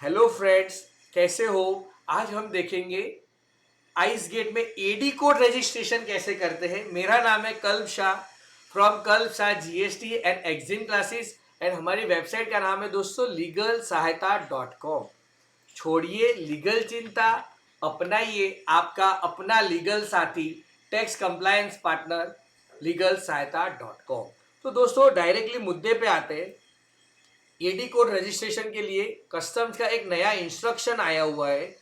Hello friends, कैसे हो। आज हम देखेंगे आइस गेट में एडी कोड रजिस्ट्रेशन कैसे करते हैं। मेरा नाम है Kalb Shah from Kalb Shah GST and EXIM classes and हमारी वेबसाइट का नाम है दोस्तों legalsahayata.com। छोड़िए लीगल चिंता, अपनाइए आपका अपना लीगल साथी, टैक्स कंप्लायंस पार्टनर legalsahayata.com। तो दोस्तों डायरेक्टली मुद्दे पे आते हैं। एडी कोड रजिस्ट्रेशन के लिए कस्टम्स का एक नया इंस्ट्रक्शन आया हुआ है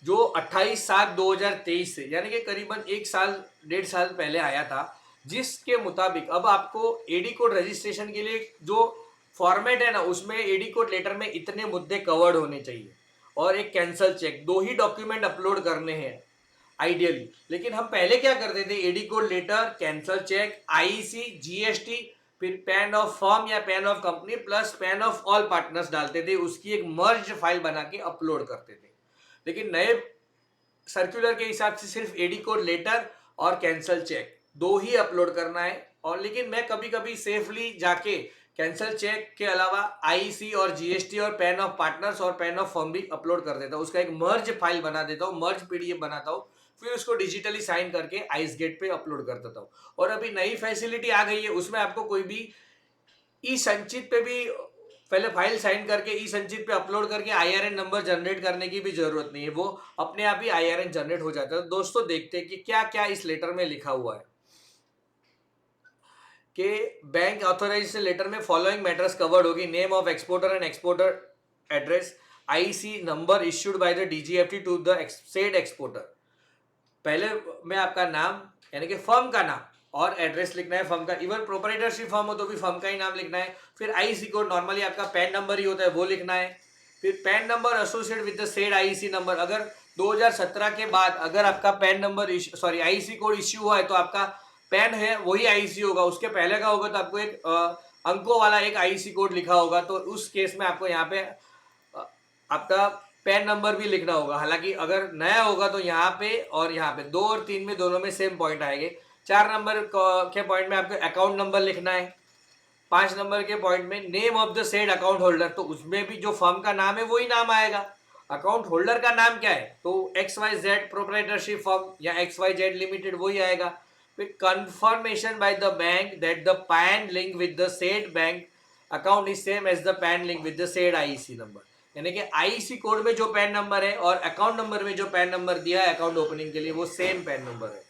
जो 28/7/2023 से यानी कि करीबन एक साल 1.5 साल पहले आया था, जिसके मुताबिक अब आपको एडी कोड रजिस्ट्रेशन के लिए जो फॉर्मेट है ना, उसमें एडी कोड लेटर में इतने मुद्दे कवर्ड होने चाहिए और एक कैंसल चेक, दो ही डॉक्यूमेंट अपलोड करने हैं आइडियली। लेकिन हम पहले क्या करते थे, AD code letter, cancel cheque, IC, GST, फिर पैन ऑफ फर्म या PAN of company plus PAN of all partners डालते थे, उसकी एक मर्ज फाइल बना के अपलोड करते थे। लेकिन नए सर्कुलर के हिसाब से सिर्फ एडी कोड लेटर और कैंसल चेक दो ही अपलोड करना है। और लेकिन मैं कभी कभी सेफली जाके कैंसल चेक के अलावा आईसी और जीएसटी और पैन ऑफ पार्टनर्स और पैन ऑफ फर्म भी अपलोड कर देता हूँ, उसका एक मर्ज फाइल बना देता हूँ, मर्ज पीडीएफ बनाता हूँ, फिर उसको डिजिटली साइन करके आइस गेट पे अपलोड कर देता हूँ। और अभी नई फैसिलिटी आ गई है, उसमें आपको कोई भी ई संचित पे भी पहले फाइल साइन करके ई संचित पे अपलोड करके आईआरएन नंबर जनरेट करने की भी जरूरत नहीं है, वो अपने आप ही आईआरएन जनरेट हो जाता है। तो दोस्तों देखते हैं कि क्या क्या इस लेटर में लिखा हुआ है कि बैंक ऑथराइजेशन लेटर में फॉलोइंग मैटर्स कवर्ड होगी। Name of exporter and exporter address, IC number issued by the DGFT to the said exporter. पहले में आपका नाम यानी कि फर्म का नाम और एड्रेस लिखना है फर्म का। इवन प्रोपराइटरशिप फर्म हो तो भी फर्म का ही नाम लिखना है। फिर आईसी कोड, नॉर्मली आपका पैन नंबर ही होता है, वो लिखना है। फिर pan number associate with the said IC number. अगर 2017 के बाद अगर आपका pan number IC code issue हुआ है तो आपका पैन है वही आईसी होगा, उसके पहले का होगा तो आपको एक अंकों वाला एक आईसी कोड लिखा होगा। तो उस केस में आपको यहाँ पे आपका पैन नंबर भी लिखना होगा। हालांकि अगर नया होगा तो यहाँ पे और यहाँ पे 2 और 3 में दोनों में सेम पॉइंट आएंगे। 4 नंबर के पॉइंट में आपको अकाउंट नंबर लिखना है। 5 नंबर के पॉइंट में name of the said account holder, तो उसमें भी जो फर्म का नाम है वही नाम आएगा। अकाउंट होल्डर का नाम क्या है तो XYZ प्रोप्राइटरशिप फर्म या XYZ लिमिटेड वही आएगा। फिर confirmation by the bank that the PAN link with the said bank account is same as the PAN link with the said IC number, यानी कि आईसी कोड में जो pan number है और अकाउंट नंबर में जो पैन नंबर दिया है अकाउंट ओपनिंग के लिए वो सेम पैन नंबर है।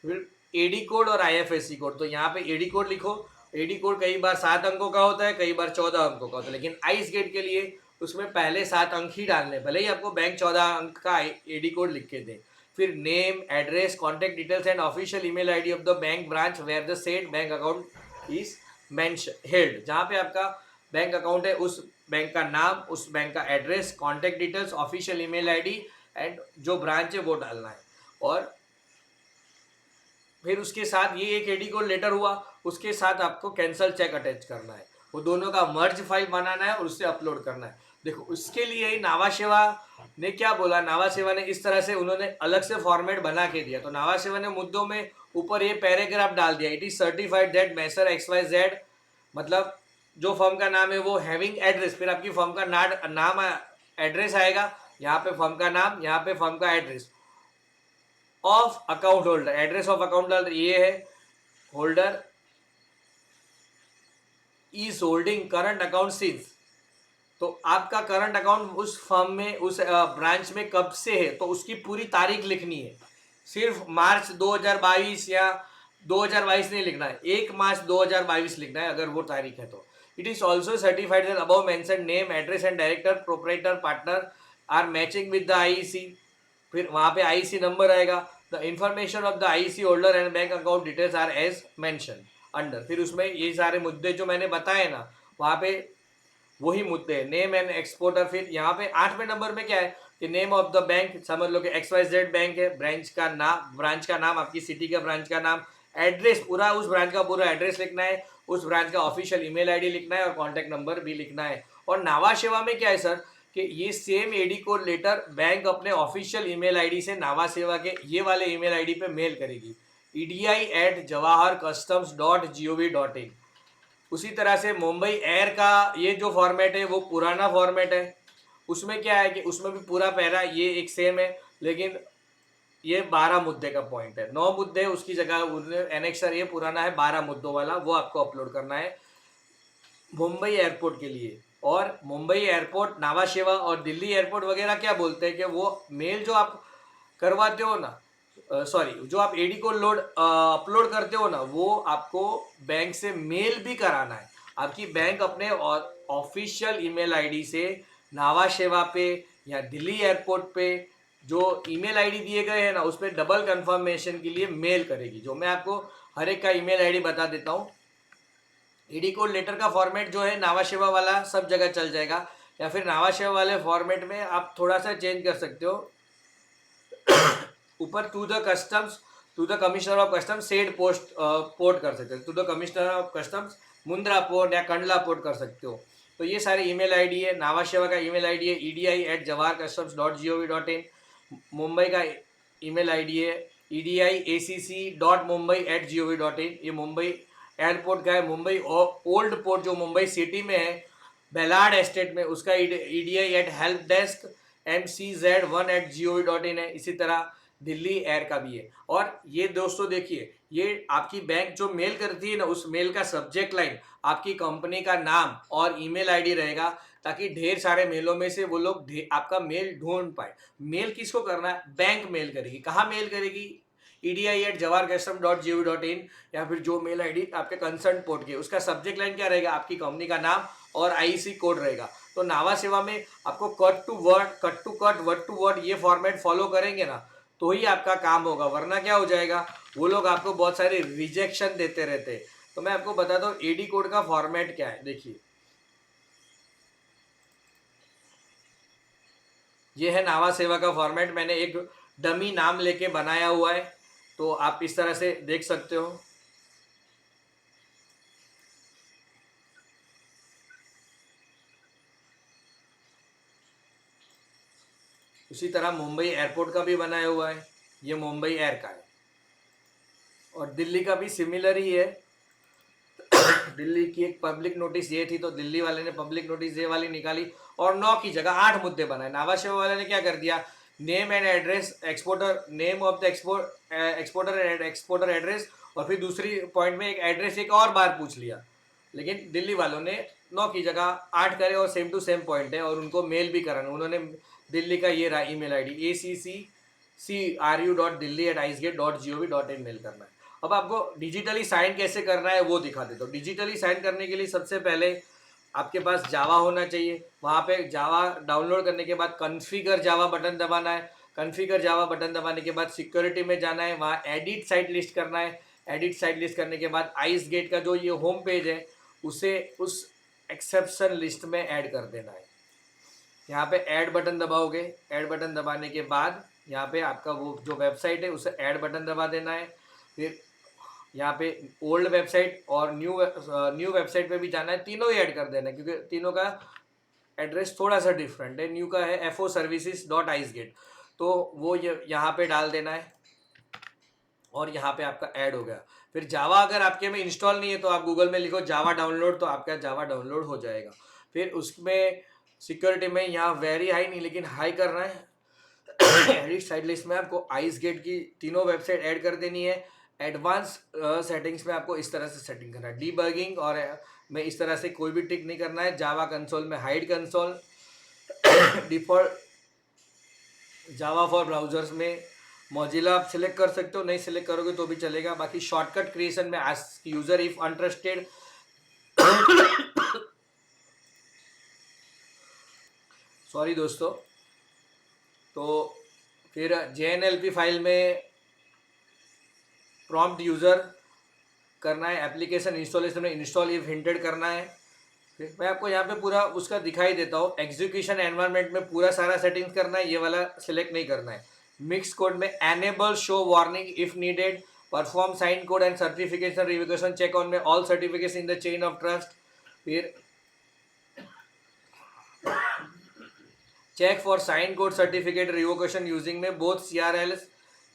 फिर एडी कोड और आईएफएससी कोड, तो यहाँ पे एडी कोड लिखो। एडी कोड कई बार 7 अंकों का होता है, कई बार 14 अंकों का होता है, लेकिन आइस गेट के लिए उसमें पहले 7 अंक ही डालने, भले ही आपको बैंक 14 अंक का एडी कोड लिख के दे। फिर name, address, contact details and official email ID of the bank branch where the said bank account is mention held. जहाँ पे आपका बैंक अकाउंट है उस बैंक का नाम, उस बैंक का address, contact details, official email ID and जो ब्रांच है वो डालना है। और फिर उसके साथ ये एक एडी कोड लेटर हुआ, उसके साथ आपको कैंसल चेक अटैच करना है, वो दोनों का मर्ज फाइल बनाना है और उससे अपलोड करना है। देखो उसके लिए ही नावा सेवा ने क्या बोला, नावा सेवा ने इस तरह से उन्होंने अलग से फॉर्मेट बना के दिया। तो नावा सेवा ने मुद्दों में ऊपर ये पैराग्राफ डाल दिया, it is certified that masher XYZ, मतलब जो फर्म का नाम है वो हैविंग एड्रेस, फिर आपकी फर्म का नाम एड्रेस आएगा, यहाँ पे फर्म का नाम, यहाँ पे फर्म का address of account holder, address of account holder ये है, holder is holding current account since, तो आपका करंट अकाउंट उस फर्म में उस ब्रांच में कब से है तो उसकी पूरी तारीख लिखनी है। सिर्फ मार्च 2022 या 2022 नहीं लिखना है, 1 मार्च 2022 लिखना है अगर वो तारीख है तो। It is also certified that above mention name, address and director, proprietor, partner are matching with the IC. फिर वहां पे आईसी नंबर आएगा। The information of the IC holder and bank account details are as mention under. फिर उसमें ये सारे मुद्दे जो मैंने बताए ना, वहां पे वही मुद्दे, नेम एंड एक्सपोर्टर। फिर यहाँ पे 8वें नंबर में क्या है कि नेम ऑफ द बैंक, समझ लो कि XYZ बैंक है, ब्रांच का नाम, आपकी सिटी का ब्रांच का नाम, एड्रेस पूरा उस ब्रांच का पूरा एड्रेस लिखना है, उस ब्रांच का ऑफिशियल ईमेल आईडी लिखना है और कॉन्टैक्ट नंबर भी लिखना है। और नावा सेवा में क्या है सर कि ये same AD code letter bank अपने ऑफिशियल ईमेल आईडी से नावा सेवा के ये वाले ईमेल आईडी पे मेल करेगी, edi@jawaharcustoms.gov.in। उसी तरह से मुंबई एयर का ये जो फॉर्मेट है वो पुराना फॉर्मेट है, उसमें क्या है कि उसमें भी पूरा पैरा ये एक सेम है, लेकिन ये 12 मुद्दे का पॉइंट है। 9 मुद्दे उसकी जगह एनेक्सर ये पुराना है 12 मुद्दों वाला, वो आपको अपलोड करना है मुंबई एयरपोर्ट के लिए। और मुंबई एयरपोर्ट, नावा शेवा और दिल्ली एयरपोर्ट वगैरह क्या बोलते हैं कि वो मेल जो आप करवाते हो ना, सॉरी, जो आप एडी को लोड अपलोड करते हो ना, वो आपको बैंक से मेल भी कराना है। आपकी बैंक अपने ऑफिशियल ईमेल आईडी से नावा शेवा पे या दिल्ली एयरपोर्ट पे जो ईमेल आईडी दिए गए हैं ना, उस पर डबल कंफर्मेशन के लिए मेल करेगी। जो मैं आपको हर एक का ईमेल आईडी बता देता हूँ। ईडी कोड लेटर का फॉर्मेट जो है नावा शेवा वाला सब जगह चल जाएगा, या फिर नावा शेवा वाले फॉर्मेट में आप थोड़ा सा चेंज कर सकते हो। ऊपर to the customs, to the commissioner of customs said post port कर सकते हो, to the commissioner of customs Mundra port या कंडला पोर्ट कर सकते हो। तो ये सारे ईमेल आईडी है। नावा शेवा का ईमेल आईडी है edi@jawaharcustoms.gov.in। मुंबई का ईमेल आईडी है edi@acc.mumbai@gov.in। ये मुंबई एयरपोर्ट का है। मुंबई ओल्ड पोर्ट जो मुंबई सिटी में है बेलाड एस्टेट में, उसका edi@helpdesk.mcz1@gov.in है। इसी तरह दिल्ली एयर का भी है। और ये दोस्तों देखिए, ये आपकी बैंक जो मेल करती है ना, उस मेल का सब्जेक्ट लाइन आपकी कंपनी का नाम और ईमेल आईडी रहेगा, ताकि ढेर सारे मेलों में से वो लोग आपका मेल ढूंढ पाए। मेल किसको करना है? बैंक मेल करेगी। कहाँ मेल करेगी? edi@jawaharcustom.gov.in, या फिर जो मेल आईडी आपके कंसर्न पोर्ट की, उसका सब्जेक्ट लाइन क्या रहेगा? आपकी कंपनी का नाम और आईसी कोड रहेगा। तो नावा सेवा में आपको cut to word, cut to cut, word to word ये फॉर्मेट फॉलो करेंगे ना, तो ही आपका काम होगा। वरना क्या हो जाएगा, वो लोग आपको बहुत सारे रिजेक्शन देते रहते हैं। तो मैं आपको बताता हूँ एडी कोड का फॉर्मेट क्या है। देखिए, ये है नावा सेवा का फॉर्मेट। मैंने एक डमी नाम लेके बनाया हुआ है, तो आप इस तरह से देख सकते हो। उसी तरह मुंबई एयरपोर्ट का भी बनाया हुआ है, ये मुंबई एयर का है। और दिल्ली का भी सिमिलर ही है। दिल्ली की एक पब्लिक नोटिस ये थी, तो दिल्ली वाले ने पब्लिक नोटिस ये वाली निकाली और 9 की जगह 8 मुद्दे बनाए। नावा शेवा वाले ने क्या कर दिया, name and address, exporter name of the exporter and exporter address, और फिर दूसरी पॉइंट में एक एड्रेस एक और बार पूछ लिया। लेकिन दिल्ली वालों ने 9 की जगह 8 करे और सेम टू सेम पॉइंट है, और उनको मेल भी कराना। उन्होंने दिल्ली का ये रहा ईमेल आईडी acccru.delhi@icegate.gov.in मेल करना है। अब आपको डिजिटली साइन कैसे करना है वो दिखा देता हूँ। डिजिटली साइन करने के लिए सबसे पहले आपके पास जावा होना चाहिए। वहाँ पे जावा डाउनलोड करने के बाद कॉन्फ़िगर जावा बटन दबाना है। कॉन्फ़िगर जावा बटन दबाने के बाद सिक्योरिटी में जाना है, वहाँ एडिट साइट लिस्ट करना है। एडिट साइट लिस्ट करने के बाद आइस गेट का जो ये होम पेज है, उसे उस एक्सेप्शन लिस्ट में ऐड कर देना है। यहाँ पे ऐड बटन दबाओगे। ऐड बटन दबाने के बाद यहाँ पे आपका वो जो वेबसाइट है उसे ऐड बटन दबा देना है। फिर यहाँ पे ओल्ड वेबसाइट और न्यू वेबसाइट पे भी जाना है, तीनों ही ऐड कर देना है, क्योंकि तीनों का एड्रेस थोड़ा सा डिफरेंट है। न्यू का है foservices.icegate, तो वो यहाँ पे डाल देना है और यहाँ पे आपका ऐड हो गया। फिर जावा अगर आपके में इंस्टॉल नहीं है तो आप गूगल में लिखो जावा डाउनलोड, तो आपका जावा डाउनलोड हो जाएगा। फिर उसमें सिक्योरिटी में यहाँ वेरी हाई नहीं लेकिन हाई करना है। एडिट साइड लिस्ट में आपको आइस गेट की तीनों वेबसाइट ऐड कर देनी है। एडवांस सेटिंग्स में आपको इस तरह से सेटिंग करना है। डीबगिंग और में इस तरह से कोई भी टिक नहीं करना है। जावा कंसोल में hide console, default Java for browsers में मोजिला आप सिलेक्ट कर सकते हो, नहीं सिलेक्ट करोगे तो भी चलेगा। बाकी शॉर्टकट क्रिएशन में ask user if untrusted, sorry दोस्तों। तो फिर JNLP फाइल में प्रॉम्प्ट यूज़र करना है। एप्लीकेशन इंस्टॉलेशन में इंस्टॉल इफ हिंटेड करना है। फिर मैं आपको यहाँ पे पूरा उसका दिखाई देता हूँ। एग्जीक्यूशन एनवायरनमेंट में पूरा सारा सेटिंग्स करना है, ये वाला सिलेक्ट नहीं करना है। मिक्स कोड में enable show warning if needed, perform sign code and certification revocation check on में all certification in the chain of trust. फिर check for sign code certificate revocation using में both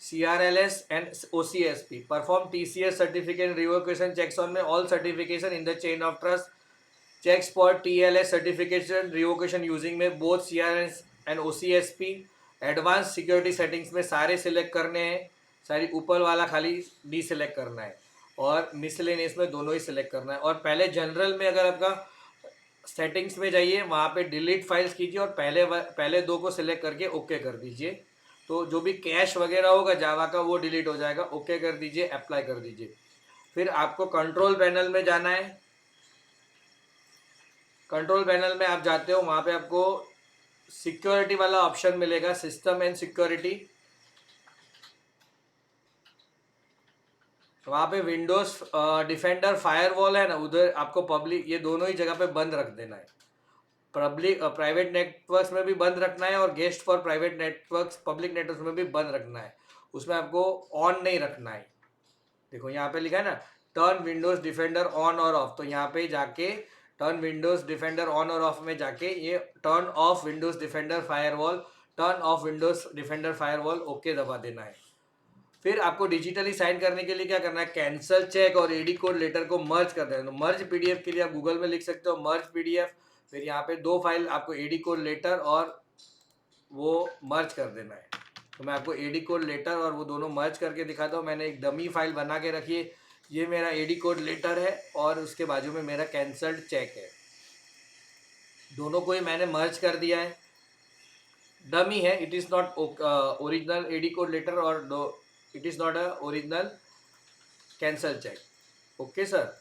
CRLS and OCSP. Perform TCS certificate revocation checks on में all certification in the chain of trust. Checks for TLS certification revocation using में both CRS and OCSP। Advance security settings में सारे select करने हैं, सारी ऊपर वाला खाली डी सिलेक्ट करना है, और मिसलेनियस में दोनों ही सिलेक्ट करना है। और पहले जनरल में अगर आपका सेटिंग्स में जाइए, वहाँ पे डिलीट फाइल्स कीजिए और पहले दो को सिलेक्ट करके ओके कर दीजिए। तो जो भी कैश वगैरह होगा जावा का वो डिलीट हो जाएगा। ओके कर दीजिए, अप्लाई कर दीजिए। फिर आपको कंट्रोल पैनल में जाना है। कंट्रोल पैनल में आप जाते हो, वहाँ पे आपको सिक्योरिटी वाला ऑप्शन मिलेगा, सिस्टम एंड सिक्योरिटी। वहाँ पे विंडोज डिफेंडर फायरवॉल है ना, उधर आपको पब्लिक ये दोनों ही जगह पे बंद रख देना है। पब्लिक प्राइवेट नेटवर्क्स में भी बंद रखना है और guest for private networks public networks में भी बंद रखना है। उसमें आपको ऑन नहीं रखना है। देखो यहाँ पे लिखा है ना, टर्न विंडोज डिफेंडर ऑन और ऑफ, तो यहाँ पे जाके टर्न विंडोज डिफेंडर ऑन और ऑफ में जाके ये turn off Windows defender firewall, turn off Windows defender firewall okay दबा देना है। फिर आपको डिजिटली साइन करने के लिए क्या करना है, कैंसल चेक और एडी कोड लेटर को मर्ज कर देना है। तो मर्ज पीडीएफ के लिए आप गूगल में लिख सकते हो मर्ज पीडीएफ। फिर यहाँ पे दो फाइल आपको एडी कोड लेटर और वो मर्ज कर देना है। तो मैं आपको एडी कोड लेटर और वो दोनों मर्ज करके दिखाता हूँ। मैंने एक डमी फाइल बना के रखी है, ये मेरा एडी कोड लेटर है और उसके बाजू में मेरा कैंसल्ड चेक है। दोनों को ही मैंने मर्ज कर दिया है। डमी है, it is not original AD code letter और it is not a original cancel cheque. Okay sir,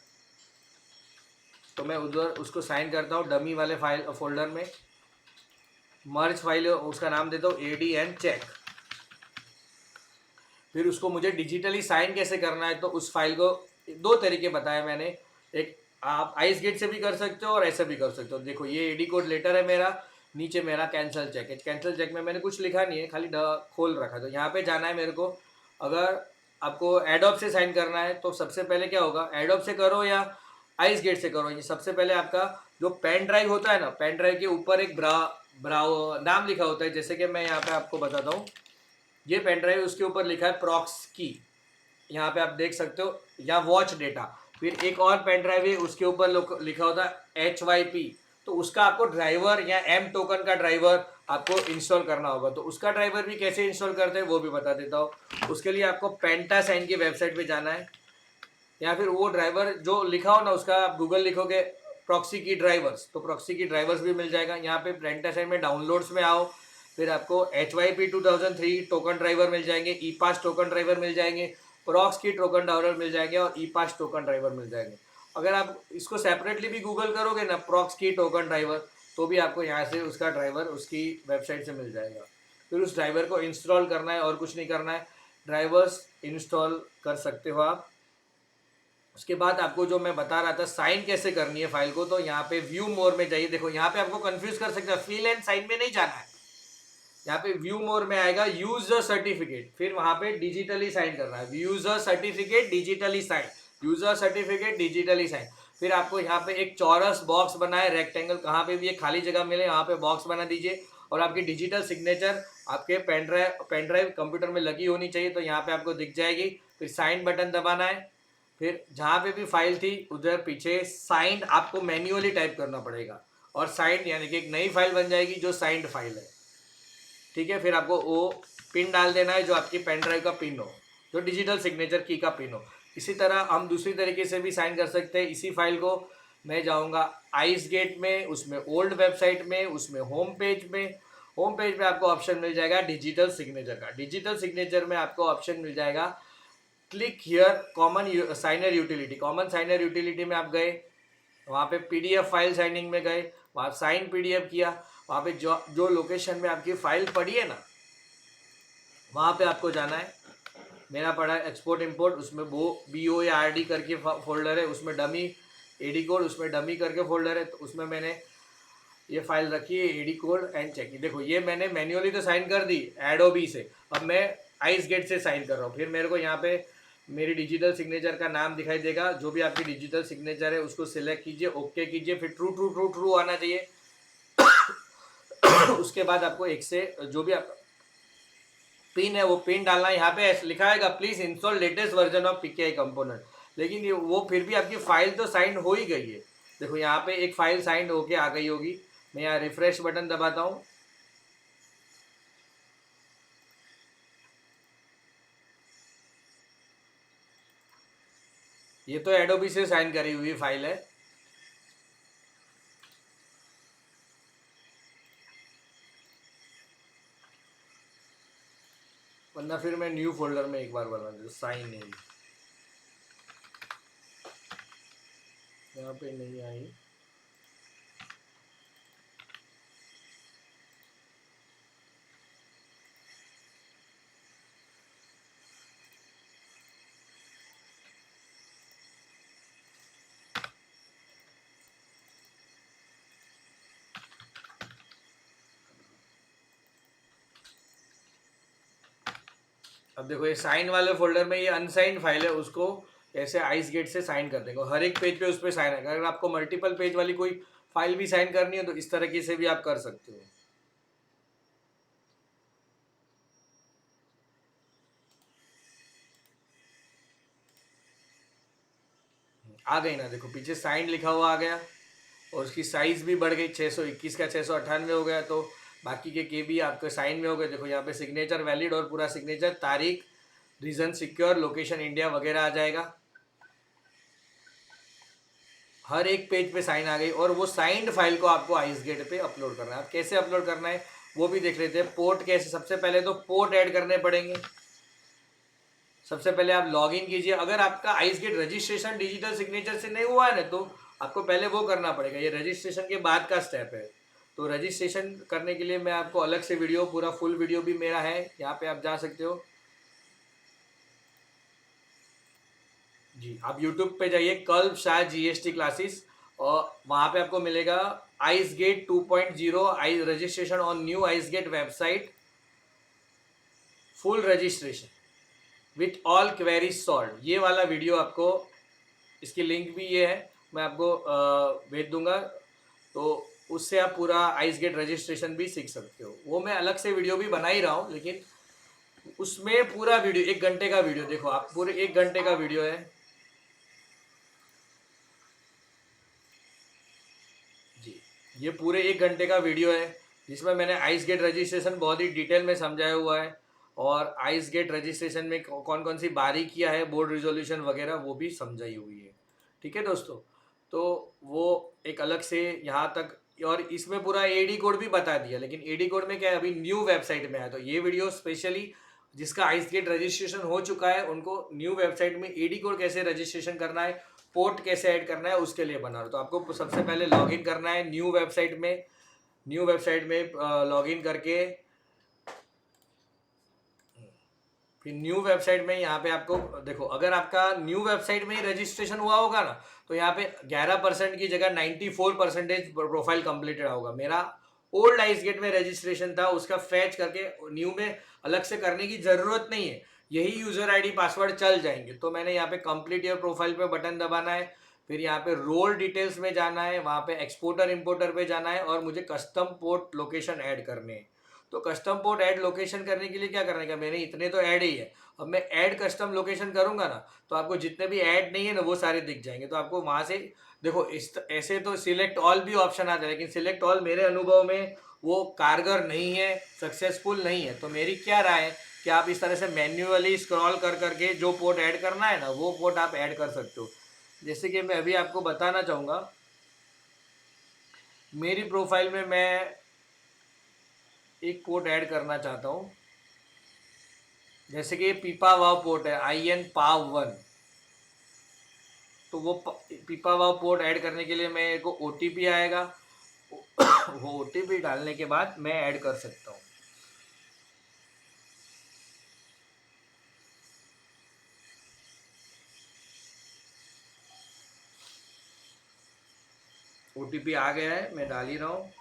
तो मैं उधर उसको साइन करता हूँ डमी वाले फाइल फोल्डर में। मर्ज फाइल उसका नाम देता हूँ ADN चेक। फिर उसको मुझे डिजिटली साइन कैसे करना है, तो उस फाइल को दो तरीके बताए मैंने। एक आप आइस गेट से भी कर सकते हो और ऐसे भी कर सकते हो। देखो ये एडी कोड लेटर है मेरा, नीचे मेरा कैंसल चेक है। कैंसल चेक में मैंने कुछ लिखा नहीं है, खाली खोल रखा। तो यहाँ पे जाना है मेरे को। अगर आपको एडोब से साइन करना है तो सबसे पहले क्या होगा, एडोब से करो या आइस गेट से करो। ये सबसे पहले आपका जो पेन ड्राइव होता है ना, पेन ड्राइव के ऊपर एक ब्राउ नाम लिखा होता है। जैसे कि मैं यहाँ पे आपको बताता हूँ, ये पेन ड्राइव, उसके ऊपर लिखा है प्रॉक्स की, यहाँ पे आप देख सकते हो, या वॉच डेटा। फिर एक और पेन ड्राइव है, उसके ऊपर लिखा होता है HYP। तो उसका आपको ड्राइवर या M टोकन का ड्राइवर आपको इंस्टॉल करना होगा। तो उसका ड्राइवर भी कैसे इंस्टॉल करते हैं वो भी बता देता हूँ। उसके लिए आपको पेंटासाइन की वेबसाइट पे जाना है, या फिर वो ड्राइवर जो लिखा हो ना उसका आप गूगल लिखोगे प्रॉक्सी की ड्राइवर्स, तो प्रॉक्सी की ड्राइवर्स भी मिल जाएगा। यहाँ पे पेंटासाइन में डाउनलोड्स में आओ, फिर आपको HYP 2003 टोकन ड्राइवर मिल जाएंगे, ईपास टोकन ड्राइवर मिल जाएंगे, प्रॉक्स की टोकन ड्राइवर मिल जाएंगे और ईपास टोकन ड्राइवर मिल जाएंगे। अगर आप इसको सेपरेटली भी गूगल करोगे ना प्रॉक्स की टोकन ड्राइवर, तो भी आपको यहाँ से उसका ड्राइवर उसकी वेबसाइट से मिल जाएगा। फिर उस ड्राइवर को इंस्टॉल करना है और कुछ नहीं करना है, ड्राइवर्स इंस्टॉल कर सकते हो आप। उसके बाद आपको जो मैं बता रहा था साइन कैसे करनी है फाइल को, तो यहाँ पे व्यू मोर में जाइए। देखो यहाँ पे आपको कंफ्यूज कर सकते हैं, फिल एंड साइन में नहीं जाना है। यहाँ पे व्यू मोर में आएगा यूजर सर्टिफिकेट, फिर वहां पे डिजिटली साइन करना है। User certificate digitally sign, user certificate digitally sign. फिर आपको यहाँ पे एक चौरस बॉक्स बनाए, रेक्टेंगल, कहाँ पे भी एक खाली जगह मिले वहाँ पे बॉक्स बना दीजिए। और आपकी डिजिटल सिग्नेचर आपके पेन ड्राइव कंप्यूटर में लगी होनी चाहिए, तो यहाँ पे आपको दिख जाएगी। फिर साइन बटन दबाना है। फिर जहाँ पे भी फाइल थी उधर पीछे साइंड आपको मैन्युअली टाइप करना पड़ेगा, और साइंड यानी कि एक नई फाइल बन जाएगी जो साइंड फाइल है। ठीक है, फिर आपको वो पिन डाल देना है जो आपकी पेन ड्राइव का पिन हो, जो डिजिटल सिग्नेचर की का पिन हो। इसी तरह हम दूसरी तरीके से भी साइन कर सकते हैं। इसी फाइल को मैं जाऊंगा आइस गेट में, उसमें ओल्ड वेबसाइट में, उसमें होम पेज में। होम पेज में आपको ऑप्शन मिल जाएगा डिजिटल सिग्नेचर का। डिजिटल सिग्नेचर में आपको ऑप्शन मिल जाएगा click here common signer utility. Common signer utility में आप गए, वहाँ पे PDF फाइल साइनिंग में गए, वहाँ साइन PDF किया। वहाँ पे जो लोकेशन में आपकी फाइल पड़ी है ना, वहाँ पे आपको जाना है। मेरा पड़ा है एक्सपोर्ट इंपोर्ट, उसमें वो BO या RD करके फोल्डर है, उसमें डमी AD कोड, उसमें डमी करके फोल्डर है। तो उसमें मैंने ये फाइल रखी है AD कोड एंड चेक। देखो ये मैंने मैन्युअली तो साइन कर दी एडोबी से, अब मैं आइस गेट से साइन कर रहा हूँ। फिर मेरे को यहाँ पे मेरी डिजिटल सिग्नेचर का नाम दिखाई देगा। जो भी आपकी डिजिटल सिग्नेचर है उसको सिलेक्ट कीजिए, ओके कीजिए। फिर ट्रू ट्रू ट्रू ट्रू आना चाहिए। उसके बाद आपको एक से जो भी आप पिन है वो पिन डालना है। यहाँ पे लिखा है please install latest version of PKI component, लेकिन ये वो फिर भी आपकी फाइल तो साइन हो ही गई है। देखो यहाँ पे एक फाइल साइंड होके आ गई होगी। मैं यहाँ रिफ्रेश बटन दबाता हूँ। ये तो एडोबी से साइन करी हुई फाइल है। वरना फिर मैं न्यू फोल्डर में एक बार बना दूँ। साइन नहीं, यहाँ पे नहीं आई। अब देखो ये साइन वाले फोल्डर में ये अनसाइन फाइल है, उसको ऐसे आइस गेट से साइन कर देंगे। हर एक पेज पे उस पर साइन है। अगर आपको मल्टीपल पेज वाली कोई फाइल भी साइन करनी है तो इस तरीके से भी आप कर सकते हो। आ गई ना, देखो पीछे साइन लिखा हुआ आ गया और उसकी साइज भी बढ़ गई। 621 का 698 हो गया, तो बाकी के केबी आपके साइन में हो गए। देखो यहाँ पे सिग्नेचर वैलिड और पूरा सिग्नेचर, तारीख, रीजन सिक्योर, लोकेशन इंडिया वगैरह आ जाएगा। हर एक पेज पे साइन आ गई और वो साइंड फाइल को आपको आइस गेट पे अपलोड करना है। अब कैसे अपलोड करना है वो भी देख लेते हैं। पोर्ट कैसे, सबसे पहले तो पोर्ट ऐड करने पड़ेंगे। सबसे पहले आप लॉग इन कीजिए। अगर आपका ice gate registration digital signature से नहीं हुआ है ना, तो आपको पहले वो करना पड़ेगा। ये रजिस्ट्रेशन के बाद का स्टेप है। तो रजिस्ट्रेशन करने के लिए मैं आपको अलग से वीडियो, पूरा फुल वीडियो भी मेरा है, यहाँ पे आप जा सकते हो। जी, आप यूट्यूब पे जाइए, कल्ब शाह GST क्लासेस, और वहाँ पे आपको मिलेगा ice gate 2.0 I registration on new ice gate website, full registration with all queries solve. ये वाला वीडियो आपको, इसकी लिंक भी ये है, मैं आपको भेज दूंगा। तो उससे आप पूरा आइस गेट रजिस्ट्रेशन भी सीख सकते हो। वो मैं अलग से वीडियो भी बना ही रहा हूँ, लेकिन उसमें पूरा वीडियो 1 घंटे का वीडियो, देखो आप पूरे 1 घंटे का वीडियो है। जी, ये पूरे 1 घंटे का वीडियो है जिसमें मैंने आइस गेट रजिस्ट्रेशन बहुत ही डिटेल में समझाया हुआ है, और आइस गेट रजिस्ट्रेशन में कौन कौन सी बारीकियां है, बोर्ड रिजोल्यूशन वगैरह वो भी समझाई हुई है। ठीक है दोस्तों, तो वो एक अलग से यहाँ तक, और इसमें पूरा एडी कोड भी बता दिया। लेकिन एडी कोड में क्या है, अभी न्यू वेबसाइट में है, तो ये वीडियो स्पेशली जिसका आइस गेट रजिस्ट्रेशन हो चुका है उनको न्यू वेबसाइट में एडी कोड कैसे रजिस्ट्रेशन करना है, पोर्ट कैसे ऐड करना है, उसके लिए बना रहा हूँ। तो आपको सबसे पहले लॉगिन करना है न्यू वेबसाइट में। न्यू वेबसाइट में लॉगिन करके फिर न्यू वेबसाइट में यहाँ पे आपको देखो, अगर आपका न्यू वेबसाइट में ही रजिस्ट्रेशन हुआ होगा ना, तो यहाँ पे 11% की जगह 94% प्रोफाइल कंप्लीटेड होगा। मेरा ओल्ड आइस गेट में रजिस्ट्रेशन था, उसका फैच करके न्यू में अलग से करने की जरूरत नहीं है, यही यूजर आईडी पासवर्ड चल जाएंगे। तो मैंने यहाँ पे कंप्लीट योर प्रोफाइल पे बटन दबाना है, फिर यहाँ पे रोल डिटेल्स में जाना है, वहाँ पे एक्सपोर्टर इंपोर्टर पे जाना है, और मुझे कस्टम पोर्ट लोकेशन ऐड करने हैं। तो कस्टम पोर्ट ऐड लोकेशन करने के लिए क्या करने का, मैंने इतने तो ऐड ही है। अब मैं ऐड कस्टम लोकेशन करूंगा ना, तो आपको जितने भी ऐड नहीं है ना वो सारे दिख जाएंगे। तो आपको वहां से देखो, ऐसे तो सिलेक्ट ऑल भी ऑप्शन आता है, लेकिन सिलेक्ट ऑल मेरे अनुभव में वो कारगर नहीं है, सक्सेसफुल नहीं है। तो मेरी क्या राय है कि आप इस तरह से मैन्युअली स्क्रॉल कर करके जो पोर्ट ऐड करना है ना, वो पोर्ट आप ऐड कर सकते हो। जैसे कि मैं अभी आपको बताना चाहूँगा, मेरी प्रोफाइल में मैं एक पोर्ट ऐड करना चाहता हूँ। जैसे कि पीपा वाव पोर्ट है, IN पाव 1। तो वो पीपा वाव पोर्ट ऐड करने के लिए मेरे को OTP आएगा। वो OTP डालने के बाद मैं ऐड कर सकता हूँ। OTP आ गया है, मैं डाल ही रहा हूँ।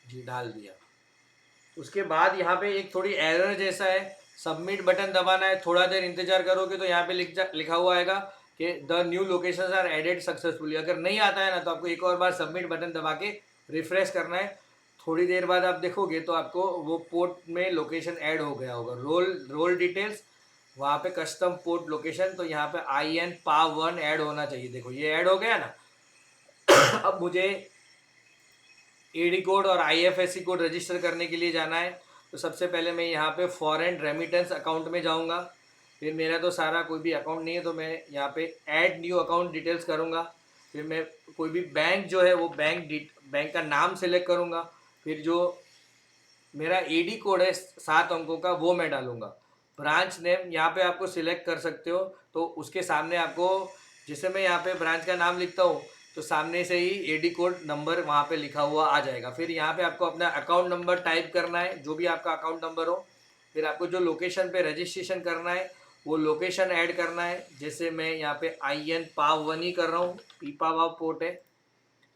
जी, डाल दिया। उसके बाद यहाँ पे एक थोड़ी एरर जैसा है, सबमिट बटन दबाना है। थोड़ा देर इंतजार करोगे तो यहाँ पे लिखा हुआ आएगा कि the new locations are added successfully. अगर नहीं आता है ना, तो आपको एक और बार सबमिट बटन दबा के रिफ्रेश करना है। थोड़ी देर बाद आप देखोगे तो आपको वो पोर्ट में लोकेशन ऐड हो गया होगा। रोल डिटेल्स, वहाँ पे कस्टम पोर्ट लोकेशन, तो यहाँ पे IN PA1 ऐड होना चाहिए। देखो ये ऐड हो गया ना। अब मुझे AD कोड और IFSC कोड रजिस्टर करने के लिए जाना है। तो सबसे पहले मैं यहाँ पे फॉरेन रेमिटेंस अकाउंट में जाऊँगा। फिर मेरा तो सारा कोई भी अकाउंट नहीं है, तो मैं यहाँ पे ऐड न्यू अकाउंट डिटेल्स करूँगा। फिर मैं कोई भी बैंक जो है वो बैंक का नाम सेलेक्ट करूँगा। फिर जो मेरा AD कोड है 7 अंकों का, वो मैं डालूंगा। ब्रांच नेम यहाँ पे आपको सिलेक्ट कर सकते हो। तो उसके सामने आपको, जैसे मैं यहाँ पे ब्रांच का नाम लिखता हूँ, तो सामने से ही AD कोड नंबर वहाँ पे लिखा हुआ आ जाएगा। फिर यहाँ पे आपको अपना अकाउंट नंबर टाइप करना है, जो भी आपका अकाउंट नंबर हो। फिर आपको जो लोकेशन पे रजिस्ट्रेशन करना है वो लोकेशन ऐड करना है। जैसे मैं यहाँ पे IN PA1 ही कर रहा हूँ, पीपावा पोर्ट है।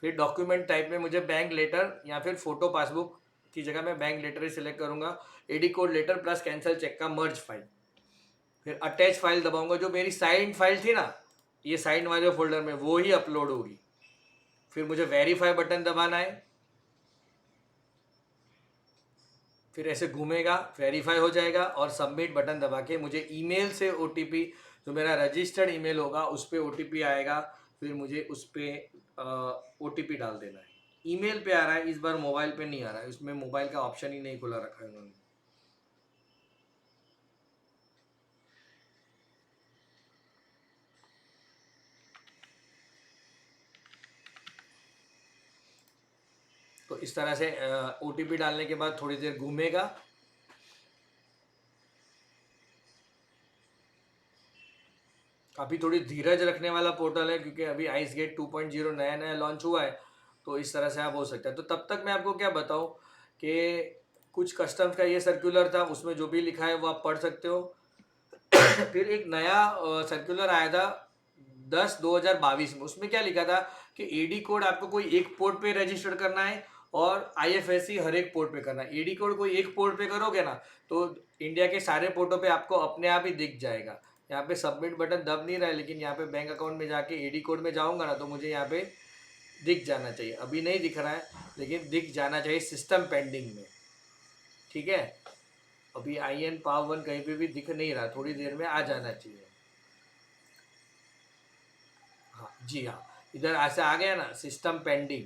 फिर डॉक्यूमेंट टाइप में मुझे बैंक लेटर या फिर फोटो पासबुक की जगह मैं बैंक लेटर ही सिलेक्ट करूंगा। AD code letter plus cancel cheque का मर्ज फाइल। फिर अटैच फाइल दबाऊंगा। जो मेरी साइंड फाइल थी ना, ये साइंड वाले फोल्डर में, वो ही अपलोड होगी। फिर मुझे वेरीफाई बटन दबाना है। फिर ऐसे घूमेगा, वेरीफाई हो जाएगा, और सबमिट बटन दबा के मुझे ईमेल से OTP, जो मेरा रजिस्टर्ड ईमेल होगा उस पर OTP आएगा। फिर मुझे उस पर OTP डाल देना है। ईमेल पे आ रहा है, इस बार मोबाइल पे नहीं आ रहा है, उसमें मोबाइल का ऑप्शन ही नहीं खुला रखा है उन्होंने। तो इस तरह से OTP डालने के बाद थोड़ी देर घूमेगा। अभी थोड़ी धीरज रखने वाला पोर्टल है, क्योंकि अभी आइस गेट 2.0 नया नया लॉन्च हुआ है। तो इस तरह से आप हो सकता है। तो तब तक मैं आपको क्या बताऊं कि कुछ कस्टम्स का ये सर्कुलर था, उसमें जो भी लिखा है वो आप पढ़ सकते हो। फिर एक नया सर्कुलर आया था 10/2022 में। उसमें क्या लिखा था कि AD कोड आपको कोई एक पोर्ट पे रजिस्टर करना है, और IFSC हर एक पोर्ट पे करना है। AD कोड कोई एक पोर्ट पे करोगे ना, तो इंडिया के सारे पोर्टों पे आपको अपने आप ही दिख जाएगा। यहाँ पे सबमिट बटन दब नहीं रहा है, लेकिन यहाँ पे बैंक अकाउंट में जाके AD कोड में जाऊँगा ना, तो मुझे यहाँ पे दिख जाना चाहिए। अभी नहीं दिख रहा है, लेकिन दिख जाना चाहिए सिस्टम पेंडिंग में। ठीक है, अभी IN PA1 कहीं पे भी दिख नहीं रहा, थोड़ी देर में आ जाना चाहिए। हाँ जी हाँ, इधर ऐसे आ गया ना सिस्टम पेंडिंग,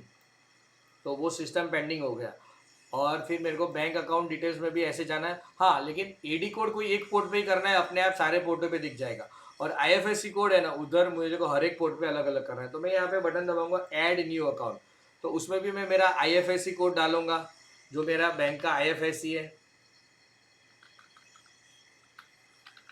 तो वो सिस्टम पेंडिंग हो गया। और फिर मेरे को बैंक अकाउंट डिटेल्स में भी ऐसे जाना है। हाँ, लेकिन AD कोड कोई एक पोर्ट पे ही करना है, अपने आप सारे पोर्टों पे दिख जाएगा। और IFSC कोड है ना, उधर मुझे को हर एक पोर्ट पे अलग अलग करना है। तो मैं यहाँ पे बटन दबाऊंगा ऐड न्यू अकाउंट। तो उसमें भी मैं मेरा IFSC कोड डालूंगा, जो मेरा बैंक का IFSC है।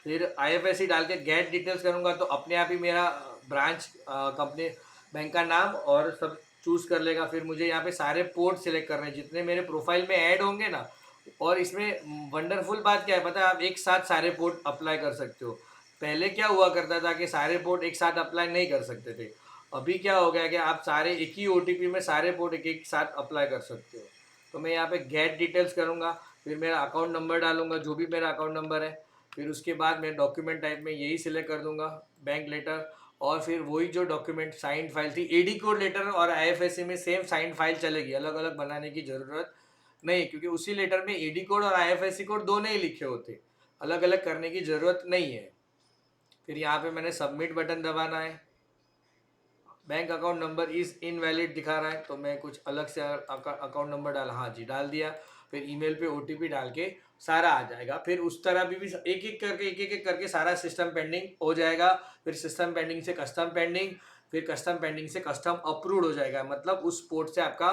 फिर IFSC डाल के गेट डिटेल्स करूंगा, तो अपने आप ही मेरा ब्रांच, कंपनी, बैंक का नाम और सब चूज कर लेगा। फिर मुझे यहाँ पे सारे पोर्ट सिलेक्ट करने हैं जितने मेरे प्रोफाइल में ऐड होंगे ना। और इसमें वंडरफुल बात क्या है पता है, आप एक साथ सारे पोर्ट अप्लाई कर सकते हो। पहले क्या हुआ करता था कि सारे पोर्ट एक साथ अप्लाई नहीं कर सकते थे। अभी क्या हो गया कि आप सारे एक ही OTP में सारे पोर्ट एक एक साथ अप्लाई कर सकते हो। तो मैं यहाँ पे गेट डिटेल्स करूँगा। फिर मेरा अकाउंट नंबर डालूंगा, जो भी मेरा अकाउंट नंबर है। फिर उसके बाद मैं डॉक्यूमेंट टाइप में यही सिलेक्ट कर दूंगा, बैंक लेटर। और फिर वही जो डॉक्यूमेंट साइंड फाइल थी, AD कोड लेटर और IFSC में सेम साइंड फाइल चलेगी, अलग अलग बनाने की ज़रूरत नहीं, क्योंकि उसी लेटर में AD कोड और IFSC कोड दोनों ही लिखे होते, अलग अलग करने की ज़रूरत नहीं है। फिर यहाँ पे मैंने सबमिट बटन दबाना है। Bank account number is invalid दिखा रहा है, तो मैं कुछ अलग से अकाउंट नंबर डाला, हाँ जी डाल दिया। फिर ईमेल पे OTP डाल के सारा आ जाएगा। फिर उस तरह भी एक एक करके सारा सिस्टम पेंडिंग हो जाएगा। फिर सिस्टम पेंडिंग से कस्टम पेंडिंग, फिर कस्टम पेंडिंग से कस्टम अप्रूव्ड हो जाएगा, मतलब उस पोर्ट से आपका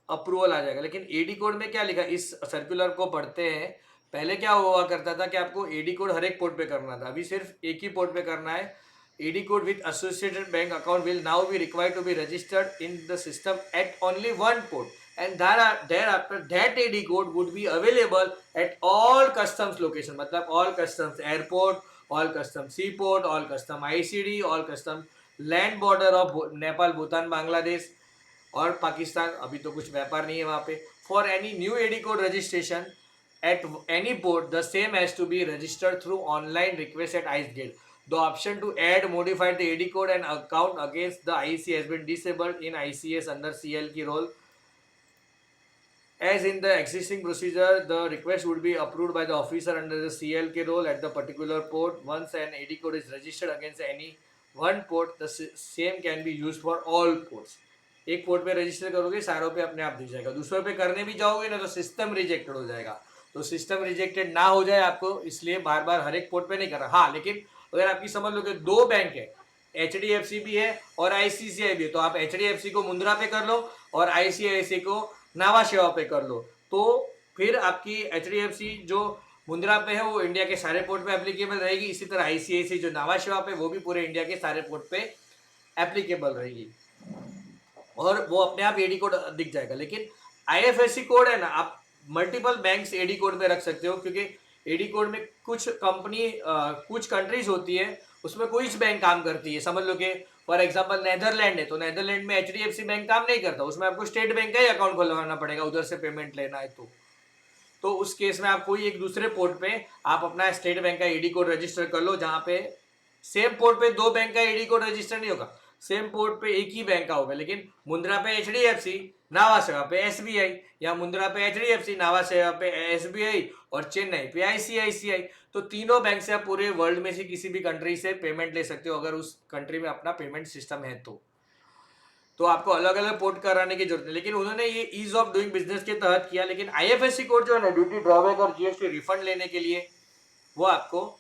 अप्रूवल आ जाएगा। लेकिन AD कोड में क्या लिखा, इस सर्कुलर को पढ़ते हैं। पहले क्या हुआ करता था कि आपको AD कोड हर एक पोर्ट पे करना था, अभी सिर्फ एक ही पोर्ट पे करना है। AD code with associated bank account will now be required to be registered in the system at only one port, and thereafter that AD code would be available at all customs location, मतलब all customs airport, all customs seaport, all custom ICD, all custom land border of Nepal, Bhutan, Bangladesh और पाकिस्तान। अभी तो कुछ व्यापार नहीं है वहाँ पे। For any new AD code registration at any port, the same has to be registered through online request at IceGate. The option to add modify the AD code and account against the IC has been disabled in ICS under CL की role As in the existing procedure, the request would be approved by the officer under the CLK role at the particular port. Once an AD code is registered against any one port, the same can be used for all ports. एक port पे register करोगे सारों पे अपने आप दिख जाएगा, दूसरों पे करने भी जाओगे ना तो सिस्टम रिजेक्टेड हो जाएगा। तो सिस्टम रिजेक्टेड ना हो जाए आपको, इसलिए बार बार हर एक पोर्ट पे नहीं करना। हाँ, लेकिन अगर आपकी समझ लो कि दो बैंक है, HDFC भी है और ICICI भी है, तो आप HDFC को मुंद्रा पे कर लो और ICICI को नावा शेवा पे कर लो, तो फिर आपकी HDFC जो मुंद्रा पे है वो इंडिया के सारे पोर्ट पे एप्लीकेबल रहेगी। इसी तरह ICICI जो नावा शेवा पे वो भी पूरे इंडिया के सारे पोर्ट पे एप्लीकेबल रहेगी और वो अपने आप एडी कोड दिख जाएगा। लेकिन IFSC कोड है ना, आप मल्टीपल बैंक्स एडी कोड में रख सकते हो, क्योंकि एडी कोड में कुछ कंपनी कुछ कंट्रीज होती है उसमें कोई बैंक काम करती है। समझ लो कि फॉर एग्जांपल नेदरलैंड है, तो नेदरलैंड में HDFC बैंक काम नहीं करता, उसमें आपको स्टेट बैंक का ही अकाउंट खुलवाना पड़ेगा उधर से पेमेंट लेना है। तो उस केस में आप कोई एक दूसरे पोर्ट पे आप अपना स्टेट बैंक का एडी कोड रजिस्टर कर लो, जहाँ पे सेम पोर्ट पे दो बैंक का एडी कोड रजिस्टर नहीं होगा, सेम पोर्ट पे एक ही बैंक का होगा। लेकिन मुंद्रा पे HDFC, नावा शेवा पे SBI, या मुंद्रा पे HDFC, नावा शेवा पे SBI और चेन्नई पे ICICI, तो तीनों बैंक से आप पूरे वर्ल्ड में से किसी भी कंट्री से पेमेंट ले सकते हो अगर उस कंट्री में अपना पेमेंट सिस्टम है तो आपको अलग अलग पोर्ट कराने की जरूरत है। लेकिन उन्होंने ये ईज ऑफ डूइंग बिजनेस के तहत किया। लेकिन IFSC कोड जो है ना, ड्यूटी ड्रॉबैक और GST रिफंड लेने के लिए वो आपको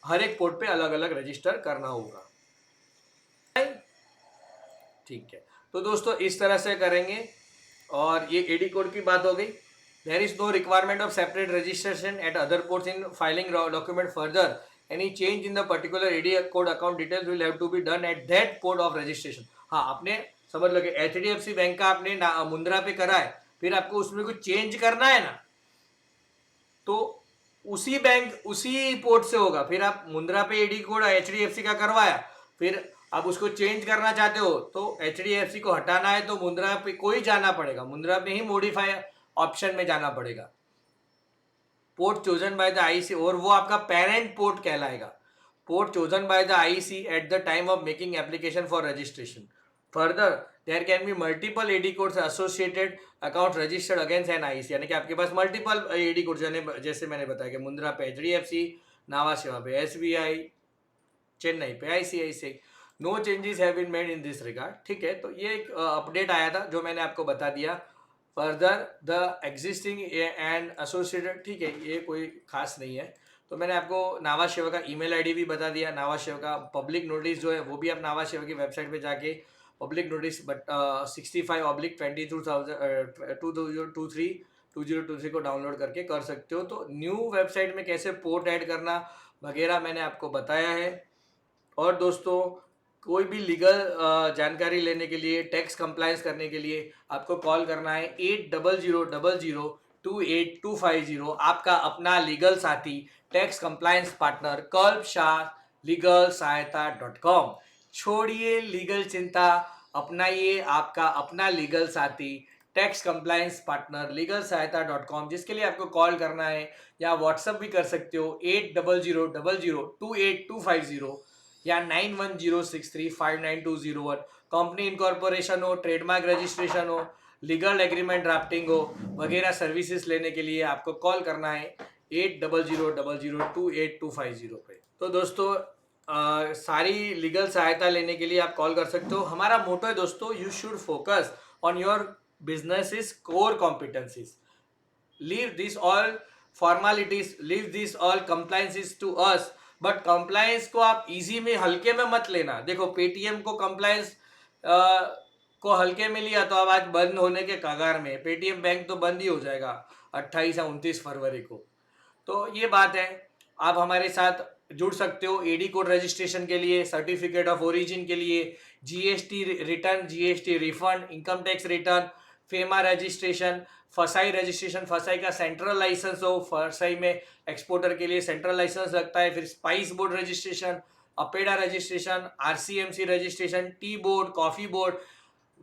हर एक पोर्ट पे अलग अलग रजिस्टर करना होगा। ठीक है, तो दोस्तों इस तरह से करेंगे और ये एडी कोड की बात हो गई। There is no requirement of separate registration at other ports in filing document further any change in the particular AD code account details will have to be done at that port of registration. हाँ, आपने समझ लो कि HDFC bank का आपने मुंद्रा पे करा है, फिर आपको उसमें कुछ चेंज करना है ना, तो उसी बैंक उसी पोर्ट से होगा। फिर आप मुंद्रा पे एडी कोड HDFC का करवाया, फिर आप उसको चेंज करना चाहते हो तो HDFC को हटाना है तो मुंद्रा पे कोई जाना पड़ेगा, मुंद्रा पे ही मॉडिफाई ऑप्शन में जाना पड़ेगा। Port chosen by the IC, और वो आपका पेरेंट पोर्ट कहलाएगा। Port chosen by the IC at the time of making application for registration. Further, there can be multiple AD codes associated account registered against an IC, यानी कि आपके पास multiple AD code, जैसे मैंने बताया कि मुंद्रा पे HDFC, नावा शेवा पे SBI, चेन्नई पे ICICI। No changes have been made in this regard. ठीक है, तो ये एक अपडेट आया था जो मैंने आपको बता दिया। Further the existing and associated, ठीक है, ये कोई खास नहीं है। तो मैंने आपको नावा शेवा का ईमेल ID भी बता दिया। नावा शेवा का पब्लिक नोटिस जो है वो भी आप नावा शेवा की वेबसाइट पे जाके पब्लिक नोटिस 65/2023 को डाउनलोड करके कर सकते हो। तो न्यू वेबसाइट में कैसे पोर्ट ऐड करना वगैरह मैंने आपको बताया है। और दोस्तों, कोई भी लीगल जानकारी लेने के लिए, टैक्स कंप्लायंस करने के लिए आपको कॉल करना है 800000285250। आपका अपना लीगल साथी, टैक्स कंप्लायंस पार्टनर कल्प शाह लीगल सहायता.com। छोड़िए लीगल चिंता, अपनाइए आपका अपना लीगल साथी, टैक्स कंप्लायंस पार्टनर लीगल सहायता.com, जिसके लिए आपको कॉल करना है या व्हाट्सएप भी कर सकते हो 800000285250 या 9106359201। कंपनी इनकॉर्पोरेशन हो, ट्रेडमार्क रजिस्ट्रेशन हो, लीगल एग्रीमेंट ड्राफ्टिंग हो वगैरह सर्विसेज लेने के लिए आपको कॉल करना है 800000285250 पे। तो दोस्तों, सारी लीगल सहायता लेने के लिए आप कॉल कर सकते हो। हमारा मोटो है दोस्तों, you should focus on your business core competencies, leave this all formalities, leave this all compliances to us. But compliance को आप इजी में, हल्के में मत लेना। देखो, पेटीएम को कंप्लायंस को हल्के में लिया तो अब आज बंद होने के कगार में, पेटीएम बैंक तो बंद ही हो जाएगा 28 या 29 फरवरी को। तो ये बात है, आप हमारे साथ जुड़ सकते हो एडी कोड रजिस्ट्रेशन के लिए, सर्टिफिकेट ऑफ ओरिजिन के लिए, GST return, GST refund, income tax return, FEMA registration, फसाई रजिस्ट्रेशन, फसाई का सेंट्रल लाइसेंस हो, फसाई में एक्सपोर्टर के लिए सेंट्रल लाइसेंस लगता है, फिर spice board registration, APEDA registration, RCMC registration, tea board, coffee board,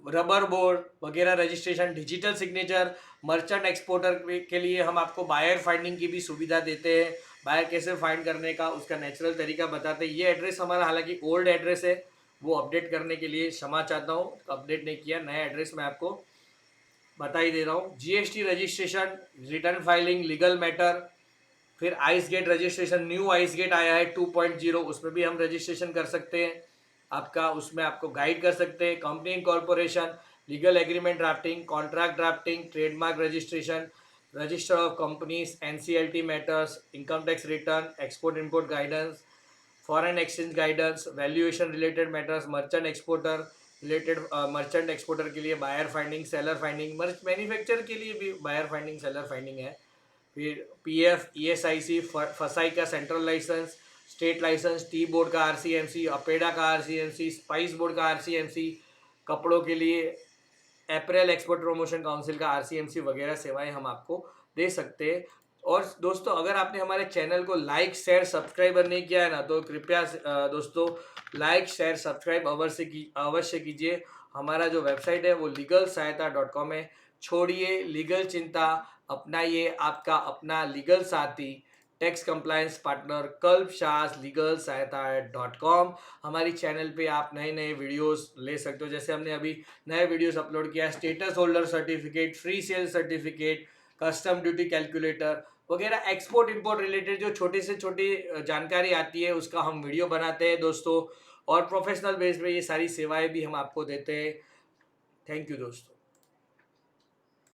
rubber board वगैरह registration, digital signature, merchant exporter के लिए हम आपको बायर फाइंडिंग की भी सुविधा देते हैं। बायर कैसे फाइंड करने का उसका नेचुरल तरीका बताते हैं। ये एड्रेस हमारा हालांकि ओल्ड एड्रेस है, वो अपडेट करने के लिए क्षमा चाहता हूँ, अपडेट नहीं किया, नया एड्रेस मैं आपको बता ही दे रहा हूँ। GST registration, return filing, legal matter, फिर ice gate registration, new ice gate आया है 2.0, उसमें भी हम रजिस्ट्रेशन कर सकते हैं आपका, उसमें आपको गाइड कर सकते हैं। Company incorporation, legal agreement drafting, contract drafting, trademark registration, register of companies, NCLT matters, income tax return, export import guidance, foreign exchange guidance, valuation related matters, merchant exporter related, merchant exporter के लिए buyer finding, seller finding, manufacture के लिए भी buyer finding, seller finding है। फिर PF, ESIC, FSSAI का central licence, state licence, tea board का RCMC, APEDA का आरसीएमसी, स्पाइस बोर्ड का आरसीएमसी, कपड़ों के लिए अप्रैल एक्सपोर्ट प्रमोशन काउंसिल का आरसीएमसी वगैरह सेवाएं हम आपको दे सकते हैं। और दोस्तों अगर आपने हमारे चैनल को लाइक शेयर सब्सक्राइब नहीं किया है ना, तो कृपया दोस्तों लाइक शेयर सब्सक्राइब अवश्य कीजिए। हमारा जो वेबसाइट है वो legalsahayata.com है। छोड़िए लीगल चिंता, अपनाइए आपका अपना लीगल साथी, टैक्स कंप्लायंस पार्टनर कल्प शाह, legalsahayata.com। हमारी चैनल पे आप नए नए वीडियोस ले सकते हो, जैसे हमने अभी नए वीडियोस अपलोड किया है, status holder certificate, free sale certificate, custom duty calculator वगैरह, एक्सपोर्ट इंपोर्ट रिलेटेड जो छोटी से छोटी जानकारी आती है उसका हम वीडियो बनाते हैं दोस्तों। और प्रोफेशनल बेस पे ये सारी सेवाएं भी हम आपको देते हैं। थैंक यू दोस्तों।